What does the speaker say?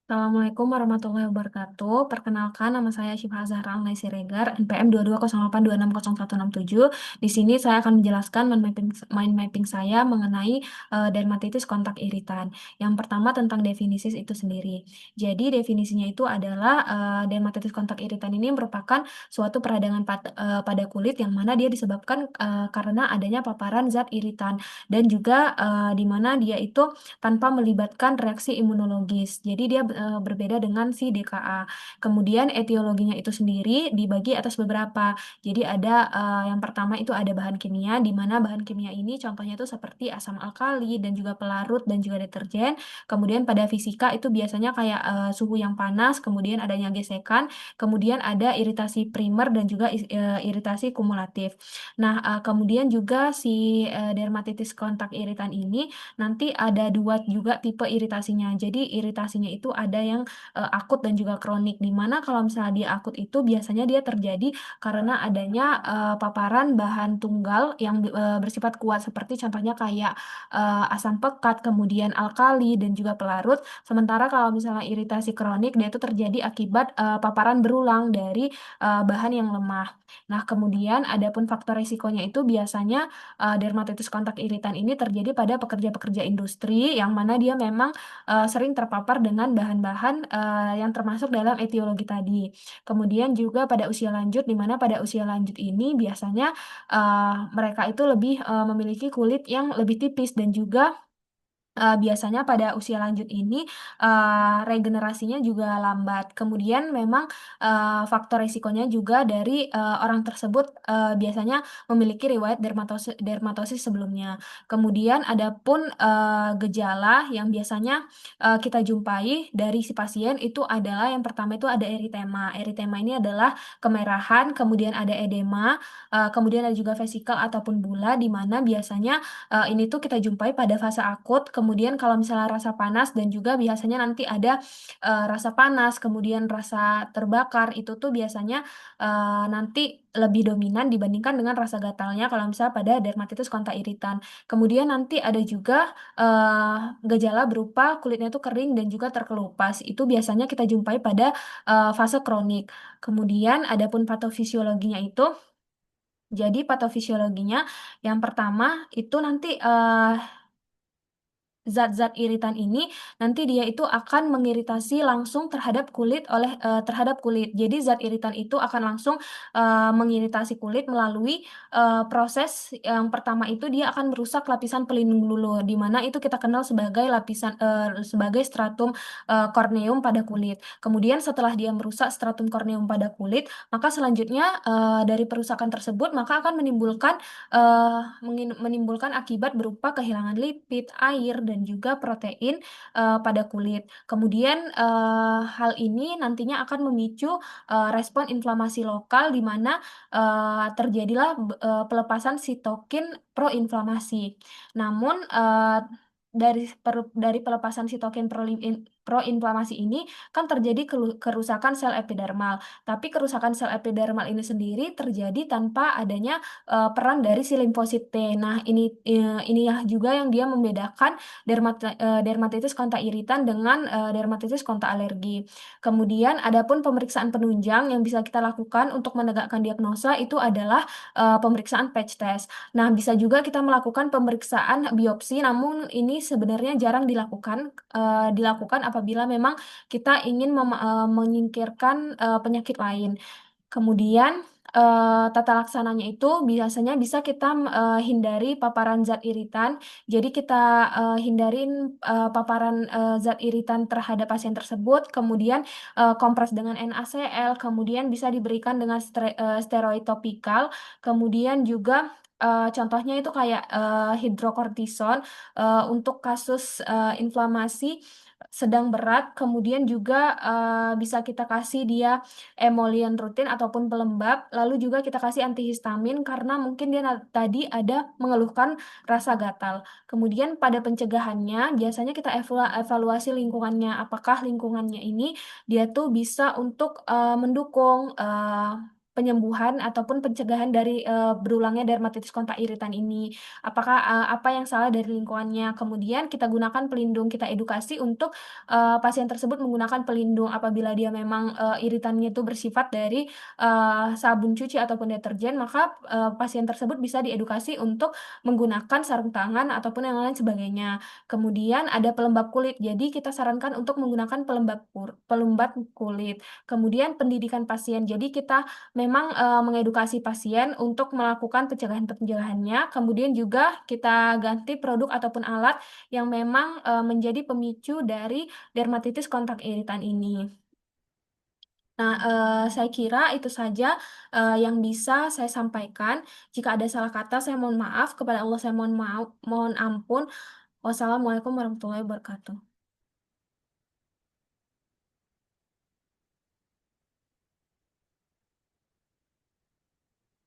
Assalamualaikum warahmatullahi wabarakatuh. Perkenalkan, nama saya Syifa Zahra Alnai Siregar, NPM 2208260167. Di sini saya akan menjelaskan mind mapping saya mengenai dermatitis kontak iritan. Yang pertama tentang definisi itu sendiri. Jadi definisinya itu adalah dermatitis kontak iritan ini merupakan suatu peradangan pada kulit yang mana dia disebabkan karena adanya paparan zat iritan dan juga di mana dia itu tanpa melibatkan reaksi imunologis. Jadi dia berbeda dengan si DKA. Kemudian etiologinya itu sendiri dibagi atas beberapa. Jadi ada yang pertama itu ada bahan kimia, di mana bahan kimia ini contohnya itu seperti asam alkali dan juga pelarut dan juga deterjen. Kemudian pada fisika itu biasanya kayak suhu yang panas, kemudian adanya gesekan, kemudian ada iritasi primer dan juga iritasi kumulatif. Nah, kemudian juga si dermatitis kontak iritan ini nanti ada dua juga tipe iritasinya. Jadi iritasinya itu ada yang akut dan juga kronik. Di mana kalau misalnya dia akut itu biasanya dia terjadi karena adanya paparan bahan tunggal yang bersifat kuat seperti contohnya kayak asam pekat, kemudian alkali dan juga pelarut. Sementara kalau misalnya iritasi kronik dia itu terjadi akibat paparan berulang dari bahan yang lemah. Nah, kemudian adapun faktor risikonya itu biasanya dermatitis kontak iritan ini terjadi pada pekerja-pekerja industri yang mana dia memang sering terpapar dengan bahan-bahan yang termasuk dalam etiologi tadi. Kemudian juga pada usia lanjut, di mana pada usia lanjut ini biasanya mereka itu lebih memiliki kulit yang lebih tipis dan juga biasanya pada usia lanjut ini regenerasinya juga lambat. Kemudian memang faktor risikonya juga dari orang tersebut biasanya memiliki riwayat dermatosis sebelumnya. Kemudian adapun gejala yang biasanya kita jumpai dari si pasien itu adalah yang pertama itu ada eritema. Eritema ini adalah kemerahan, kemudian ada edema, kemudian ada juga vesikel ataupun bula di mana biasanya ini tuh kita jumpai pada fase akut, kemudian kalau misalnya rasa panas dan juga biasanya nanti ada rasa panas, kemudian rasa terbakar, itu tuh biasanya nanti lebih dominan dibandingkan dengan rasa gatalnya kalau misalnya pada dermatitis kontak iritan. Kemudian nanti ada juga gejala berupa kulitnya tuh kering dan juga terkelupas. Itu biasanya kita jumpai pada fase kronik. Kemudian adapun patofisiologinya itu jadi patofisiologinya yang pertama itu nanti zat-zat iritan ini nanti dia itu akan mengiritasi langsung terhadap kulit. Jadi zat iritan itu akan langsung mengiritasi kulit melalui proses yang pertama itu dia akan merusak lapisan pelindung dulu di mana itu kita kenal sebagai sebagai stratum korneum pada kulit. Kemudian setelah dia merusak stratum korneum pada kulit, maka selanjutnya dari perusakan tersebut maka akan menimbulkan akibat berupa kehilangan lipid, air, dan juga protein pada kulit. Kemudian hal ini nantinya akan memicu respon inflamasi lokal di mana terjadilah pelepasan sitokin proinflamasi. Namun dari pelepasan sitokin proinflamasi ini kan terjadi kerusakan sel epidermal. Tapi kerusakan sel epidermal ini sendiri terjadi tanpa adanya peran dari si limfosit T. Nah, ini ya juga yang dia membedakan dermatitis kontak iritan dengan dermatitis kontak alergi. Kemudian adapun pemeriksaan penunjang yang bisa kita lakukan untuk menegakkan diagnosa itu adalah pemeriksaan patch test. Nah, bisa juga kita melakukan pemeriksaan biopsi, namun ini sebenarnya jarang dilakukan apabila memang kita ingin menyingkirkan penyakit lain. Kemudian tata laksananya itu biasanya bisa kita hindari paparan zat iritan. Jadi kita hindarin paparan zat iritan terhadap pasien tersebut. Kemudian kompres dengan NaCl. Kemudian bisa diberikan dengan steroid topikal. Kemudian juga contohnya itu kayak hidrokortison untuk kasus inflamasi sedang berat. Kemudian juga bisa kita kasih dia emolian rutin ataupun pelembab, lalu juga kita kasih antihistamin karena mungkin dia tadi ada mengeluhkan rasa gatal. Kemudian pada pencegahannya biasanya kita evaluasi lingkungannya, apakah lingkungannya ini dia tuh bisa untuk mendukung penyembuhan ataupun pencegahan dari berulangnya dermatitis kontak iritan ini. Apakah apa yang salah dari lingkungannya? Kemudian kita gunakan pelindung, kita edukasi untuk pasien tersebut menggunakan pelindung apabila dia memang iritannya itu bersifat dari sabun cuci ataupun deterjen, maka pasien tersebut bisa diedukasi untuk menggunakan sarung tangan ataupun yang lain sebagainya. Kemudian ada pelembab kulit. Jadi kita sarankan untuk menggunakan pelembab kulit. Kemudian pendidikan pasien. Jadi kita memang mengedukasi pasien untuk melakukan pencegahan-pencegahannya. Kemudian juga kita ganti produk ataupun alat yang memang menjadi pemicu dari dermatitis kontak iritan ini. Nah, saya kira itu saja yang bisa saya sampaikan. Jika ada salah kata, saya mohon maaf. Kepada Allah, saya mohon maaf, mohon ampun. Wassalamualaikum warahmatullahi wabarakatuh.